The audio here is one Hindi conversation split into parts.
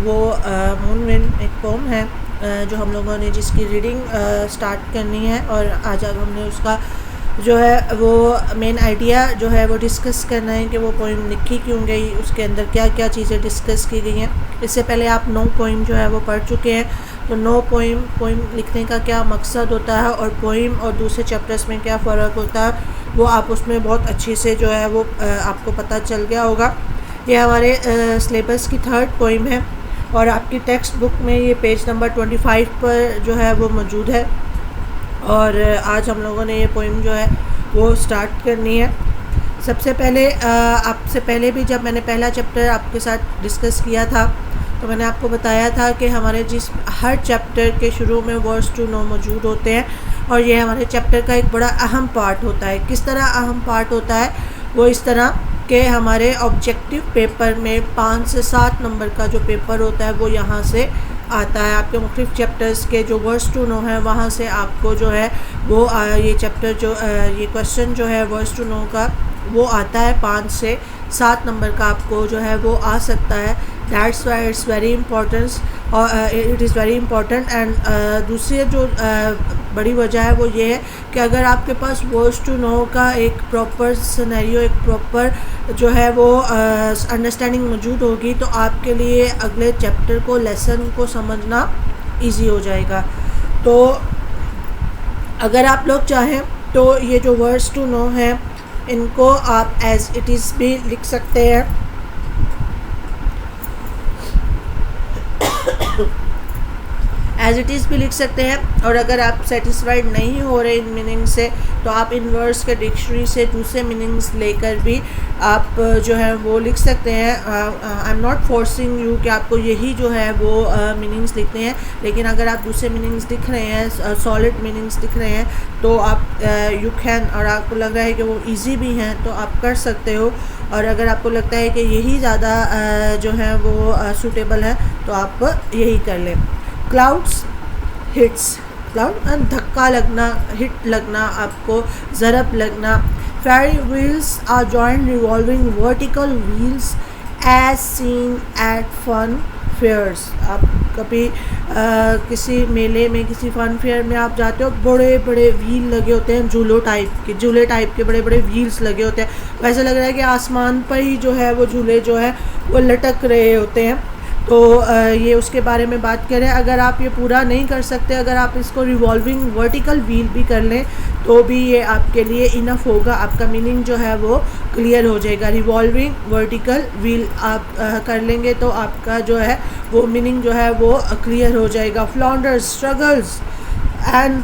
वो मून विंड एक पोम है जो हम लोगों ने जिसकी रीडिंग स्टार्ट करनी है, और आज हमने उसका जो है वो मेन आइडिया जो है वो डिस्कस करना है कि वो पोइम लिखी क्यों गई, उसके अंदर क्या क्या चीज़ें डिस्कस की गई हैं। इससे पहले आप 9 पोइम जो है वो पढ़ चुके हैं, तो 9 पोइम लिखने का क्या मकसद होता है और पोइम और दूसरे चैप्टर्स में क्या फ़र्क होता है वो आप उसमें बहुत अच्छे से जो है वो आपको पता चल गया होगा। ये हमारे सिलेबस की 3rd पोइम है और आपकी टेक्स्ट बुक में ये पेज नंबर 25 पर जो है वो मौजूद है। और आज हम लोगों ने ये पोइम जो है वो स्टार्ट करनी है। सबसे पहले आपसे पहले भी जब मैंने पहला चैप्टर आपके साथ डिस्कस किया था तो मैंने आपको बताया था कि हमारे हर चैप्टर के शुरू में वर्ड्स टू नो मौजूद होते हैं, और ये हमारे चैप्टर का एक बड़ा अहम पार्ट होता है। किस तरह अहम पार्ट होता है वो इस तरह कि हमारे ऑब्जेक्टिव पेपर में 5 से 7 नंबर का जो पेपर होता है वो यहाँ से आता है। आपके मुख्तलिफ चैप्टर्स के जो वर्ड्स टू नो है वहाँ से आपको जो है वो ये चैप्टर जो ये क्वेश्चन जो है वर्ड्स टू नो का वो आता है। 5 से 7 नंबर का आपको जो है वो आ सकता है। That's why it's very important, और it is very important. And दूसरी जो बड़ी वजह है वो ये है कि अगर आपके पास वर्ड्स टू नो का एक प्रॉपर सिनेरियो, एक प्रॉपर जो है वो अंडरस्टैंडिंग मौजूद होगी तो आपके लिए अगले चैप्टर को, लेसन को समझना इजी हो जाएगा। तो अगर आप लोग चाहें तो ये जो वर्ड्स टू नो है इनको आप एज इट इज़ भी लिख सकते हैं। एज इट इज़ भी लिख सकते हैं, और अगर आप सेटिस्फाइड नहीं हो रहे इन मीनिंग से तो आप इन वर्ड्स के डिक्शनरी से दूसरे मीनिंग्स लेकर भी आप जो है वो लिख सकते हैं। I am not forcing you कि आपको यही जो है वो मीनिंग्स लिखते हैं, लेकिन अगर आप दूसरे मीनिंग्स लिख रहे हैं, सॉलिड मीनिंग्स लिख रहे हैं तो आप यू कैन, और आपको लग रहा है कि वो ईजी भी हैं तो आप कर सकते हो। और अगर आपको लगता है कि यही ज़्यादा जो है वो सूटेबल है तो आप यही कर लें। क्लाउड्स हिट्स, क्लाउड धक्का लगना, हिट लगना, आपको ज़रब लगना। Ferris wheels are giant revolving vertical wheels as seen at fun fairs. आप कभी किसी मेले में, किसी फन फेयर में आप जाते हो, बड़े बड़े व्हील लगे होते हैं, झूले टाइप के बड़े बड़े व्हील्स लगे होते हैं। वैसे लग रहा है कि आसमान पर ही जो है वो झूले जो है वो लटक रहे होते हैं। तो ये उसके बारे में बात करें। अगर आप ये पूरा नहीं कर सकते, अगर आप इसको रिवॉल्विंग वर्टिकल व्हील भी कर लें तो भी ये आपके लिए इनफ होगा, आपका मीनिंग जो है वो क्लियर हो जाएगा। रिवॉल्विंग वर्टिकल व्हील आप कर लेंगे तो आपका जो है वो मीनिंग जो है वो क्लियर हो जाएगा। Flounders, struggles and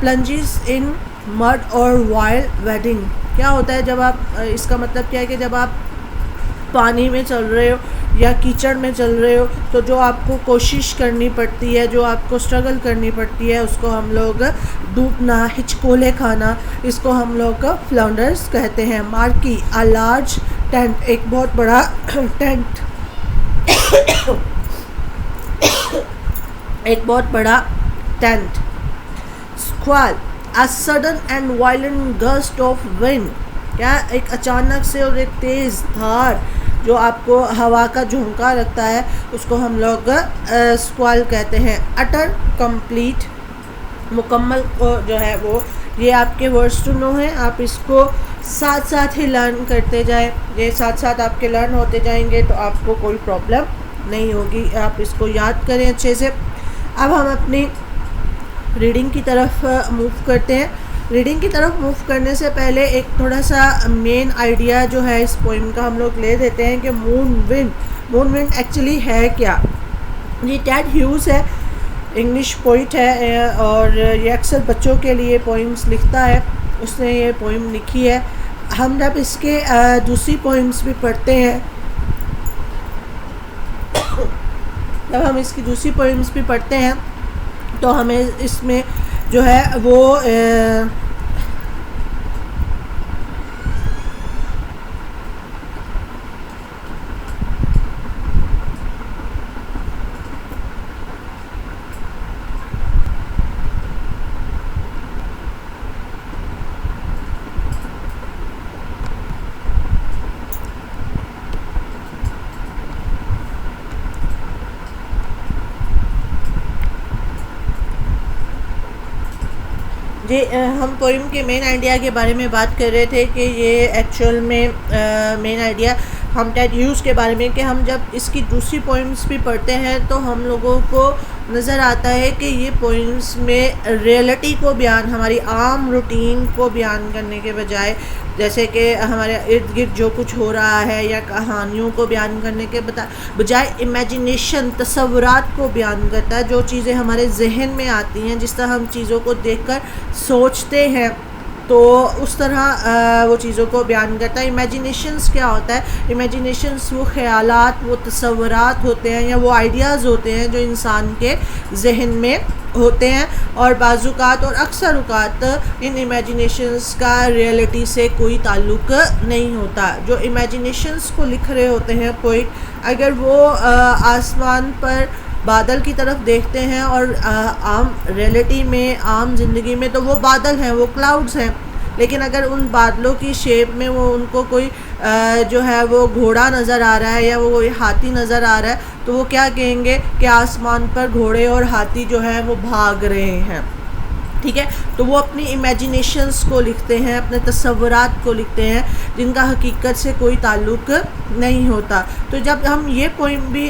plunges in mud और वाइल्ड वेडिंग। क्या होता है जब आप इसका मतलब क्या है कि जब आप पानी में चल रहे हो या कीचड़ में चल रहे हो तो जो आपको कोशिश करनी पड़ती है, जो आपको स्ट्रगल करनी पड़ती है, उसको हम लोग डूबना, हिचकोले खाना, इसको हम लोग फ्लाउंडर्स कहते हैं। मार्की, अ लार्ज टेंट, एक बहुत बड़ा टेंट एक बहुत बड़ा tent. Squall, a sudden and violent gust of wind, क्या एक अचानक से और एक तेज़ धार जो आपको हवा का झोंका रखता है उसको हम लोग स्क्वाल कहते हैं। अटर, कंप्लीट, मुकम्मल को जो है वो, ये आपके वर्ड्स टू नो हैं। आप इसको साथ साथ ही लर्न करते जाएं, ये साथ साथ आपके लर्न होते जाएंगे तो आपको कोई प्रॉब्लम नहीं होगी। आप इसको याद करें अच्छे से। अब हम अपनी रीडिंग की तरफ मूव करते हैं। रीडिंग की तरफ मूव करने से पहले एक थोड़ा सा मेन आइडिया जो है इस पोइम का हम लोग ले देते हैं कि मून विंड एक्चुअली है क्या। ये टेड ह्यूज है, इंग्लिश पोइट है, और ये अक्सर बच्चों के लिए पोइम्स लिखता है, उसने ये पोइम लिखी है। हम जब इसके दूसरी पोइम्स भी पढ़ते हैं, जब हम इसकी दूसरी पोइम्स भी पढ़ते हैं तो हमें इसमें जो है वो जी हम पोइम के मेन आइडिया के बारे में बात कर रहे थे कि ये एक्चुअल में मेन आइडिया हम टेट ह्यूज के बारे में कि हम जब इसकी दूसरी पोइम्स भी पढ़ते हैं तो हम लोगों को नज़र आता है कि ये पोइम्स में रियलिटी को बयान, हमारी आम रूटीन को बयान करने के बजाय, जैसे कि हमारे इर्द गिर्द जो कुछ हो रहा है या कहानियों को बयान करने के बजाय इमेजिनेशन, तसव्वुरात को बयान करता है। जो चीज़ें हमारे जहन में आती हैं, जिस तरह हम चीज़ों को देखकर सोचते हैं, तो उस तरह वो चीज़ों को बयान करता है। इमेजिनेशंस क्या होता है? इमेजिनेशंस वो ख़यालात, वो तसव्वुरात होते हैं या वो आइडियाज़ होते हैं जो इंसान के जहन में होते हैं, और बाज़ुकात और अक्सर औक़ात इन इमेजिनेशंस का रियलिटी से कोई ताल्लुक़ नहीं होता। जो इमेजिनेशंस को लिख रहे होते हैं पोइट, अगर वो आसमान पर बादल की तरफ देखते हैं और आम रियलिटी में, आम ज़िंदगी में तो वो बादल हैं, वो क्लाउड्स हैं, लेकिन अगर उन बादलों की शेप में वो उनको कोई जो है वो घोड़ा नज़र आ रहा है या वो कोई हाथी नज़र आ रहा है, तो वो क्या कहेंगे कि आसमान पर घोड़े और हाथी जो है वो भाग रहे हैं। ठीक है, तो वो अपनी इमेजिनेशंस को लिखते हैं, अपने तसव्वुरात को लिखते हैं जिनका हकीकत से कोई ताल्लुक़ नहीं होता। तो जब हम ये पोइम भी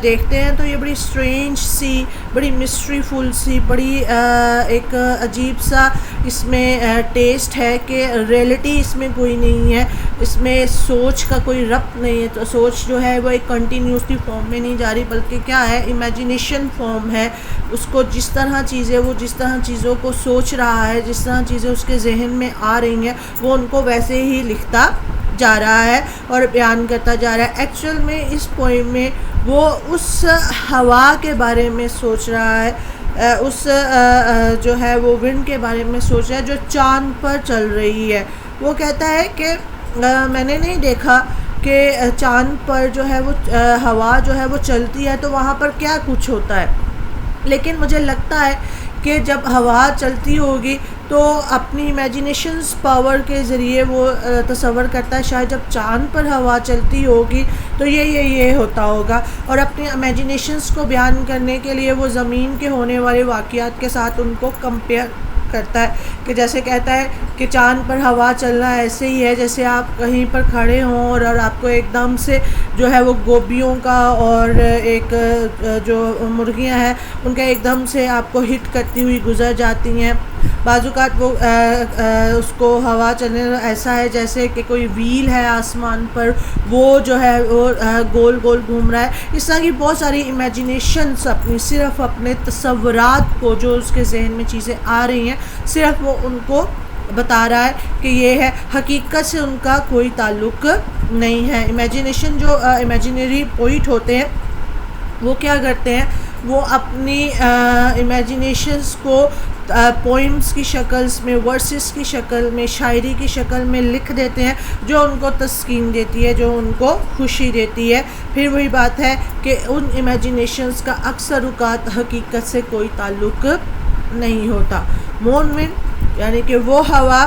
देखते हैं तो ये बड़ी स्ट्रेंज सी, बड़ी मिस्ट्रीफुल सी, बड़ी एक अजीब सा इसमें टेस्ट है कि रियलिटी इसमें कोई नहीं है, इसमें सोच का कोई रब्त नहीं है। तो सोच जो है वो एक कंटिन्यूसली फॉर्म में नहीं जा रही, बल्कि क्या है, इमेजिनेशन फॉर्म है। उसको जिस तरह चीज़ें, वो जिस तरह चीज़ों को सोच रहा है, जिस तरह चीज़ें उसके जहन में आ रही हैं, वो उनको वैसे ही लिखता जा रहा है और बयान करता जा रहा है। एक्चुअल में इस पोइम में वो उस हवा के बारे में सोच रहा है, उस जो है वो विंड के बारे में सोच रहा है जो चाँद पर चल रही है। वो कहता है कि मैंने नहीं देखा कि चाँद पर जो है वो हवा जो है वो चलती है तो वहाँ पर क्या कुछ होता है, लेकिन मुझे लगता है कि जब हवा चलती होगी तो अपनी इमेजिनेशंस पावर के ज़रिए वो तसव्वुर करता है शायद जब चाँद पर हवा चलती होगी तो ये होता होगा, और अपनी इमेजिनेशंस को बयान करने के लिए वो ज़मीन के होने वाले वाक़यात के साथ उनको कंपेयर करता है। कि जैसे कहता है कि चाँद पर हवा चलना ऐसे ही है जैसे आप कहीं पर खड़े हों और आपको एकदम से जो है वो गोभियों का और एक जो मुर्गियां हैं उनका एकदम से आपको हिट करती हुई गुज़र जाती हैं। बाज़ुकात वो उसको हवा चलने ऐसा है जैसे कि कोई व्हील है आसमान पर, वो जो है वो गोल गोल घूम रहा है। इस तरह की बहुत सारी इमेजिनेशंस अपनी, सिर्फ़ अपने तसव्वुरात को, जो उसके जहन में चीज़ें आ रही हैं, सिर्फ़ वो उनको बता रहा है कि ये है, हकीकत से उनका कोई ताल्लुक़ नहीं है। इमेजिनेशन जो इमेजिनरी पोइट होते हैं वो क्या करते हैं, वो अपनी इमेजिनेशंस को पोइम्स की शक्ल में, वर्सेस की शक्ल में, शायरी की शक्ल में लिख देते हैं जो उनको तस्कीन देती है, जो उनको खुशी देती है। फिर वही बात है कि उन इमेजिनेशंस का अक्सर औक़ात हकीकत से कोई ताल्लुक़ नहीं होता। मून विंड यानी कि वो हवा,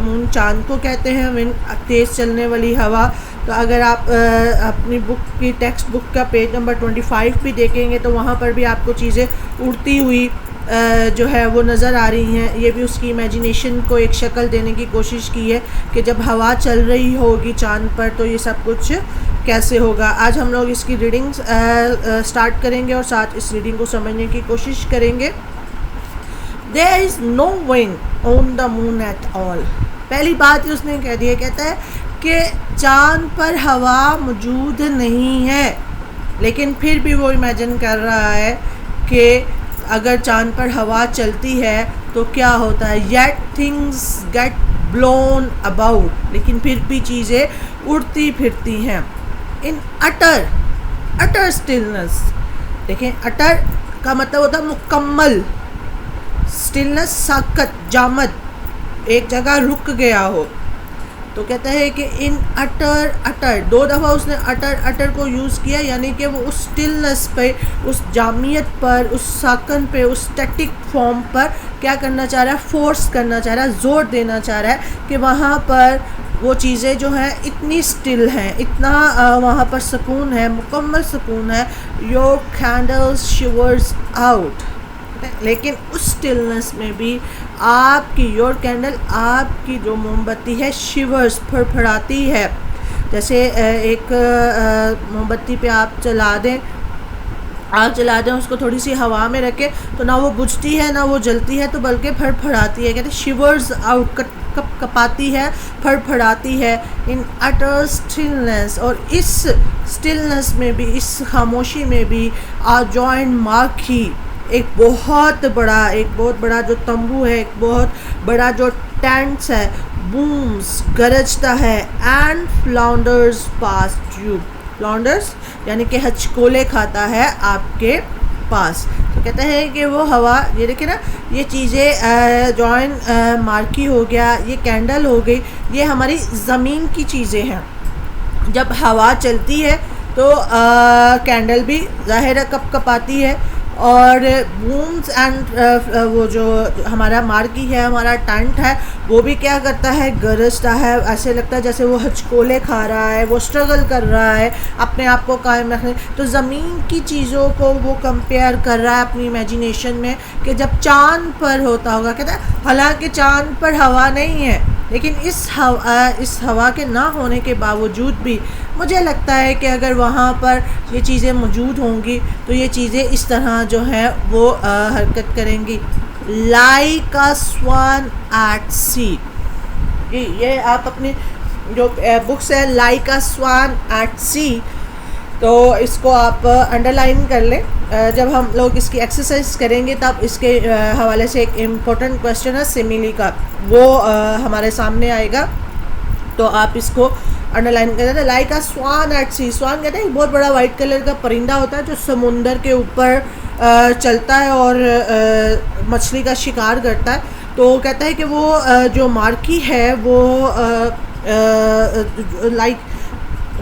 मून चाँद को कहते हैं, विंड तेज़ चलने वाली हवा। तो अगर आप अपनी बुक की टेक्स्ट बुक का पेज नंबर 25 भी देखेंगे तो वहाँ पर भी आपको चीज़ें उड़ती हुई जो है वो नज़र आ रही हैं। ये भी उसकी इमेजिनेशन को एक शक्ल देने की कोशिश की है कि जब हवा चल रही होगी चाँद पर तो ये सब कुछ कैसे होगा। आज हम लोग इसकी रीडिंग स्टार्ट करेंगे और साथ इस रीडिंग को समझने की कोशिश करेंगे। There is no wind on the moon at all। पहली बात ही उसने कह दी है, कहता है कि चाँद पर हवा मौजूद नहीं है, लेकिन फिर भी वो इमेजिन कर रहा है कि अगर चाँद पर हवा चलती है तो क्या होता है। Yet things get blown about, लेकिन फिर भी चीज़ें उड़ती फिरती हैं। In utter stillness, देखें utter का मतलब होता है मुकम्मल, स्टिलनेस साकत, जामद, एक जगह रुक गया हो। तो कहता है कि इन अटर 2 दफ़ा उसने अटर को यूज़ किया, यानी कि वो उस स्टिलनेस पे, उस जामियत पर, उस साकन पे, उस स्टैटिक फॉर्म पर क्या करना चाह रहा है, फोर्स करना चाह रहा है, ज़ोर देना चाह रहा है कि वहाँ पर वो चीज़ें जो हैं इतनी स्टिल हैं, इतना वहाँ पर सुकून है, मुकम्मल सुकून है। योर कैंडल्स शिवर्स आउट, लेकिन उस स्टिलनेस में भी आपकी योर कैंडल, आपकी जो मोमबत्ती है शिवर्स, फड़फड़ाती है। जैसे एक मोमबत्ती पे आप चला दें, आग जला दें, उसको थोड़ी सी हवा में रखें तो ना वो बुझती है ना वो जलती है, तो बल्कि फड़फड़ाती है। कहते हैं शिवर्स आउट, कपाती है, फड़फड़ाती है इन अटर स्टिलनेस। और इस स्टिलनेस में भी, इस खामोशी में भी जॉइंट मार्की एक बहुत बड़ा जो तंबू है, एक बहुत बड़ा जो टेंट्स है, बूम्स गरजता है एंड फ्लाउंडर्स पास्ट यू। फ्लाउंडर्स यानी कि हचकोले खाता है आपके पास। तो कहते हैं कि वो हवा, ये देखिए ना, ये चीज़ें जॉइंट मार्की हो गया, ये कैंडल हो गई, ये हमारी ज़मीन की चीज़ें हैं। जब हवा चलती है तो कैंडल भी ज़ाहिर है कपाती है, और बूम्स एंड वो जो हमारा मार्की है, हमारा टेंट है, वो भी क्या करता है, गरजता है। ऐसे लगता है जैसे वो हचकोले खा रहा है, वो स्ट्रगल कर रहा है अपने आप को कायम रखने। तो ज़मीन की चीज़ों को वो कंपेयर कर रहा है अपनी इमेजिनेशन में कि जब चाँद पर होता होगा। कहता है हालांकि चाँद पर हवा नहीं है, लेकिन इस हवा के ना होने के बावजूद भी मुझे लगता है कि अगर वहाँ पर ये चीज़ें मौजूद होंगी तो ये चीज़ें इस तरह जो है वो हरकत करेंगी। लाइक अ स्वान एट सी, ये आप अपनी जो बुक्स है लाइक अ स्वान एट सी, तो इसको आप अंडरलाइन कर लें। जब हम लोग इसकी एक्सरसाइज करेंगे तब इसके हवाले से एक इम्पोर्टेंट क्वेश्चन है सिमिली का, वो हमारे सामने आएगा, तो आप इसको अंडरलाइन कर देते हैं। लाइक अ स्वान एट सी, स्वान कहते हैं एक बहुत बड़ा वाइट कलर का परिंदा होता है जो समुंदर के ऊपर चलता है और मछली का शिकार करता है। तो कहता है कि वो जो मार्की है वो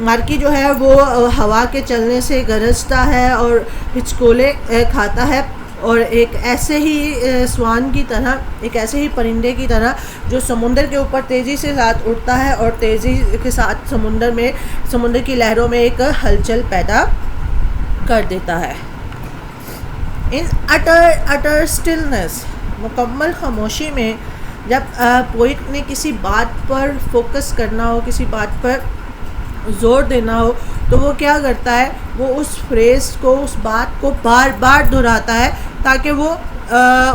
मार्की जो है वो हवा के चलने से गरजता है और हिचकोले खाता है, और एक ऐसे ही स्वान की तरह, एक ऐसे ही परिंदे की तरह जो समुंदर के ऊपर तेज़ी से साथ उड़ता है और तेज़ी के साथ समुंदर की लहरों में एक हलचल पैदा कर देता है। इन अटर स्टिलनेस, मुकम्मल खामोशी में, जब पोइट ने किसी बात पर फोकस करना हो, किसी बात पर ज़ोर देना हो, तो वो क्या करता है, वो उस फ्रेज़ को, उस बात को बार बार दोहराता है ताकि वो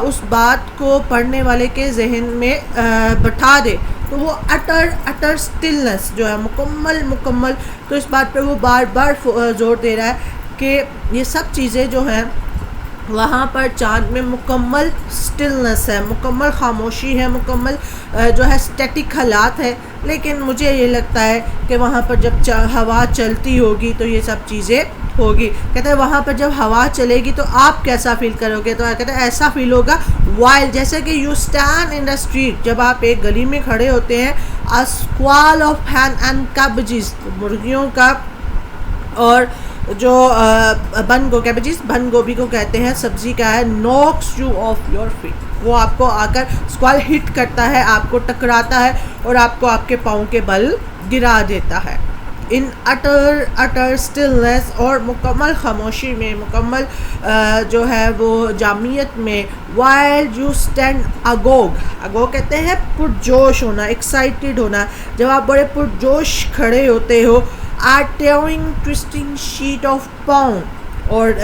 उस बात को पढ़ने वाले के जहन में बैठा दे। तो वो अटर स्टिलनेस जो है मुकम्मल, तो इस बात पे वो बार बार ज़ोर दे रहा है कि ये सब चीज़ें जो हैं वहाँ पर चाँद में मुकम्मल स्टिलनेस है, मुकम्मल खामोशी है, मुकम्मल जो है स्टैटिक हालात है। लेकिन मुझे ये लगता है कि वहाँ पर जब हवा चलती होगी तो ये सब चीज़ें होगी। कहते हैं वहाँ पर जब हवा चलेगी तो आप कैसा फील करोगे, तो कहते हैं ऐसा फील होगा वाइल्ड, जैसे कि you stand in the street, जब आप एक गली में खड़े होते हैं, अ स्क्वाल ऑफ हैन एंड कैबेजेस, मुर्गियों का, और जो कैबेजेस बंद गोभी को कहते हैं, सब्जी का है, knocks you off your feet, वो आपको आकर स्क्वाल हिट करता है, आपको टकराता है और आपको आपके पाँव के बल गिरा देता है। इन अटर स्टिलनेस, और मुकम्मल खामोशी में, मुकम्मल जो है वो जामियत में, वाइल यू स्टैंड अगोग कहते हैं पुरजोश होना, एक्साइटेड होना, जब आप बड़े पुरजोश खड़े होते हो, tearing twisting sheet of pond, और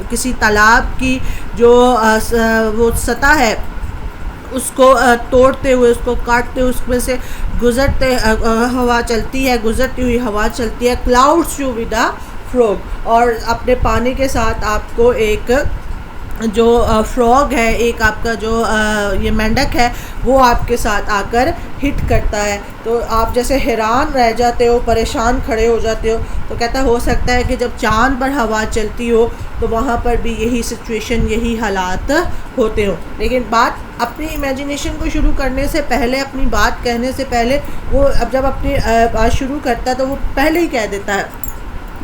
किसी तालाब की जो वो सतह है उसको तोड़ते हुए, उसको काटते हुए, उसमें से गुजरते हवा चलती है, गुजरती हुई हवा चलती है। Clouds you with a frog, और अपने पानी के साथ आपको एक जो फ्रॉग है, एक आपका जो ये मेंढक है, वो आपके साथ आकर हिट करता है। तो आप जैसे हैरान रह जाते हो, परेशान खड़े हो जाते हो। तो कहता हो सकता है कि जब चाँद पर हवा चलती हो तो वहाँ पर भी यही सिचुएशन, यही हालात होते हो। लेकिन बात अपनी इमेजिनेशन को शुरू करने से पहले, अपनी बात कहने से पहले, वो अब जब अपनी बात शुरू करता है तो वो पहले ही कह देता है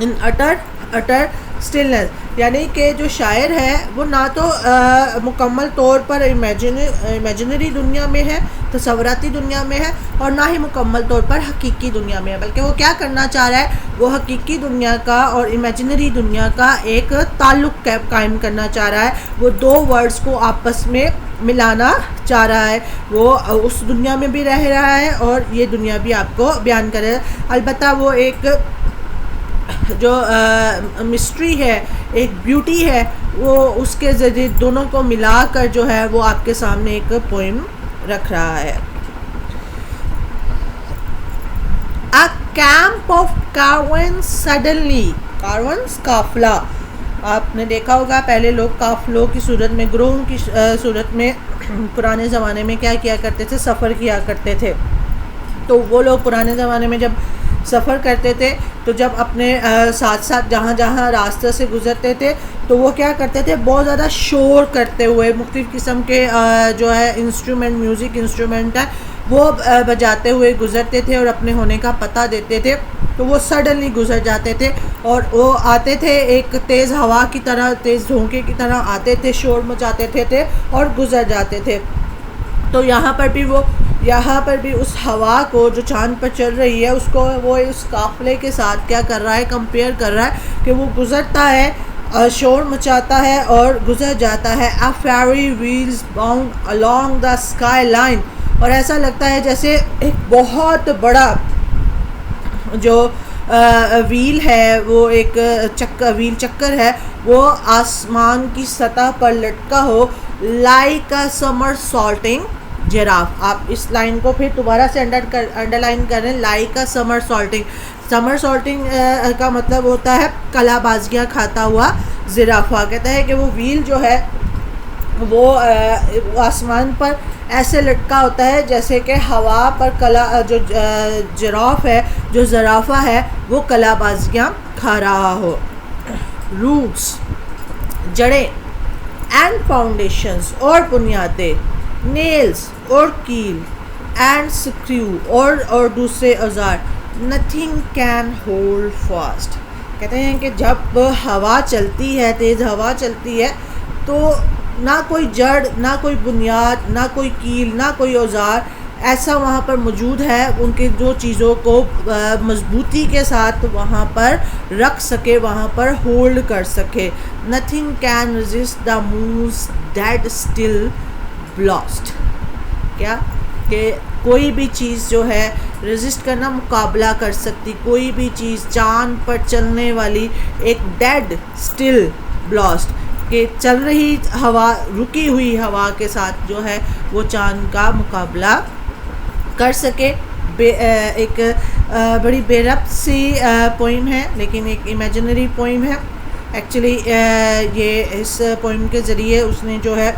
इन अटर स्टिलनेस। यानी कि जो शायर है वो ना तो मुकम्मल तौर पर इमेजिनरी दुनिया में है, तसव्वुराती दुनिया में है, और ना ही मुकम्मल तौर पर हकीकी दुनिया में है, बल्कि वो क्या करना चाह रहा है, वो हकीकी दुनिया का और इमेजिनरी दुनिया का एक ताल्लुक़ कायम करना चाह रहा है। वो दो वर्ड्स को आपस में मिलाना चाह रहा है। वो उस दुनिया में भी रह रहा है और ये दुनिया भी आपको बयान कर रहा है। अलबत्ता वो एक जो मिस्ट्री है, एक ब्यूटी है, वो उसके ज़रिए दोनों को मिलाकर जो है वो आपके सामने एक पोइम रख रहा है। A camp of caravans suddenly, caravans काफिला, आपने देखा होगा पहले लोग काफिलों की सूरत में, ग्रोह की सूरत में पुराने ज़माने में क्या किया करते थे, सफ़र किया करते थे। तो वो लोग पुराने ज़माने में जब सफ़र करते थे तो जब अपने साथ साथ जहाँ जहाँ रास्ते से गुज़रते थे तो वो क्या करते थे, बहुत ज़्यादा शोर करते हुए मुख्तलिफ़ किस्म के जो है इंस्ट्रूमेंट, म्यूज़िक इंस्ट्रूमेंट है वो बजाते हुए गुज़रते थे और अपने होने का पता देते थे। तो वो सडनली गुज़र जाते थे और वो आते थे एक तेज़ हवा की तरह, तेज़ झोंके की तरह आते थे, शोर मचाते थे और गुज़र जाते थे। तो यहाँ पर भी उस हवा को जो चाँद पर चल रही है उसको वो उस काफ़िले के साथ क्या कर रहा है, कंपेयर कर रहा है कि वो गुज़रता है, शोर मचाता है और गुज़र जाता है। A Ferris wheels bound along the skyline, और ऐसा लगता है जैसे एक बहुत बड़ा जो व्हील है, वो एक व्हील चक्कर है, वो आसमान की सतह पर लटका हो। Like a summer salting giraffe, आप इस लाइन को फिर दोबारा से अंडरलाइन करें, like a summer salting. Summer salting का मतलब होता है कलाबाजियाँ खाता हुआ जिराफा। कहता है कि वो व्हील जो है वो आसमान पर ऐसे लटका होता है जैसे कि हवा पर जो जिराफ है, जो ज़राफ़ा है, वो कलाबाजियाँ खा रहा हो। रूट्स, जड़ें, एंड फाउंडेशंस, और बुनियादें, नेल्स और कील, एंड स्क्रू, और दूसरे औजार, नथिंग कैन होल्ड फास्ट। कहते हैं कि जब हवा चलती है, तेज़ हवा चलती है, तो ना कोई जड़, ना कोई बुनियाद, ना कोई कील, ना कोई औजार ऐसा वहाँ पर मौजूद है उनके जो चीज़ों को मजबूती के साथ वहाँ पर रख सके, वहाँ पर होल्ड कर सके। Nothing can resist the moves that still blast. क्या कि कोई भी चीज़ जो है रेजिस्ट करना, मुकाबला कर सकती, कोई भी चीज़ चाँद पर चलने वाली एक डेड स्टिल ब्लास्ट, कि चल रही हवा, रुकी हुई हवा के साथ जो है वो चाँद का मुकाबला कर सके। एक बड़ी बेरब्त सी पोइम है, लेकिन एक इमेजिनरी पोइम है। एक्चुअली ये इस पोइम के ज़रिए उसने जो है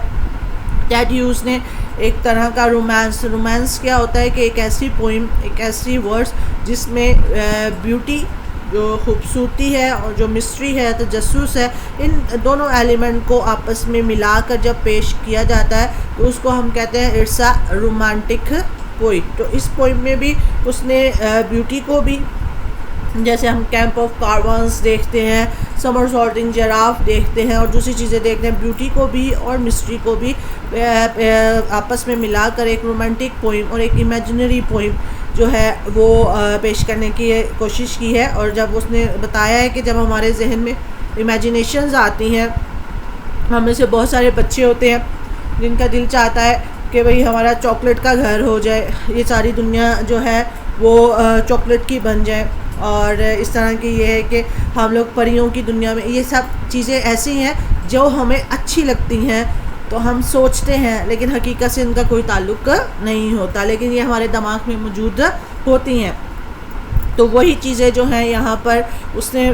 टेड ह्यूज़ ने एक तरह का रोमांस क्या होता है कि एक ऐसी पोइम, एक ऐसी वर्ड्स जिसमें ब्यूटी, जो खूबसूरती है और जो मिस्ट्री है, तजस्सुस है, इन दोनों एलिमेंट को आपस में मिलाकर जब पेश किया जाता है तो उसको हम कहते हैं इट्स अ रोमांटिक पोइम। तो इस पोइम में भी उसने ब्यूटी को भी, जैसे हम कैंप ऑफ कारवांस देखते हैं, समर सॉल्टिंग जिराफ देखते हैं और दूसरी चीज़ें देखते हैं, ब्यूटी को भी और मिस्ट्री को भी आपस में मिलाकर एक रोमांटिक पोइम और एक इमेजिनरी पोइम जो है वो पेश करने की कोशिश की है। और जब उसने बताया है कि जब हमारे जहन में इमेजिनेशंस आती हैं, हम में से बहुत सारे बच्चे होते हैं जिनका दिल चाहता है कि भाई हमारा चॉकलेट का घर हो जाए, ये सारी दुनिया जो है वो चॉकलेट की बन जाए, और इस तरह की ये है कि हम लोग परियों की दुनिया में, ये सब चीज़ें ऐसी हैं जो हमें अच्छी लगती हैं तो हम सोचते हैं, लेकिन हकीकत से इनका कोई ताल्लुक़ नहीं होता, लेकिन ये हमारे दिमाग में मौजूद होती हैं। तो वही चीज़ें जो हैं यहाँ पर उसने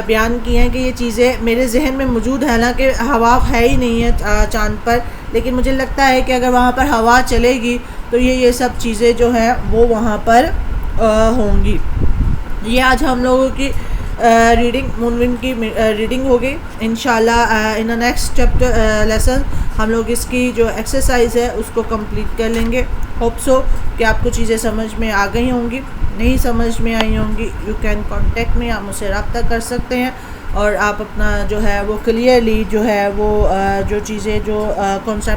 बयान की हैं कि ये चीज़ें मेरे जहन में मौजूद है, हालांकि हवा है ही नहीं है चाँद पर, लेकिन मुझे लगता है कि अगर वहाँ पर हवा चलेगी तो ये सब चीज़ें जो हैं वो वहाँ पर होंगी। ये आज हम लोगों की रीडिंग, मूनविन की रीडिंग हो गई। इंशाल्लाह in the next chapter lesson हम लोग इसकी जो एक्सरसाइज है उसको कंप्लीट कर लेंगे। होप सो कि आपको चीज़ें समझ में आ गई होंगी। नहीं समझ में आई होंगी, यू कैन कॉन्टेक्ट में, आप मुझसे रब्ता कर सकते हैं। और आप अपना जो है वो क्लियरली जो है वो जो चीज़ें जो कॉन्सेप्ट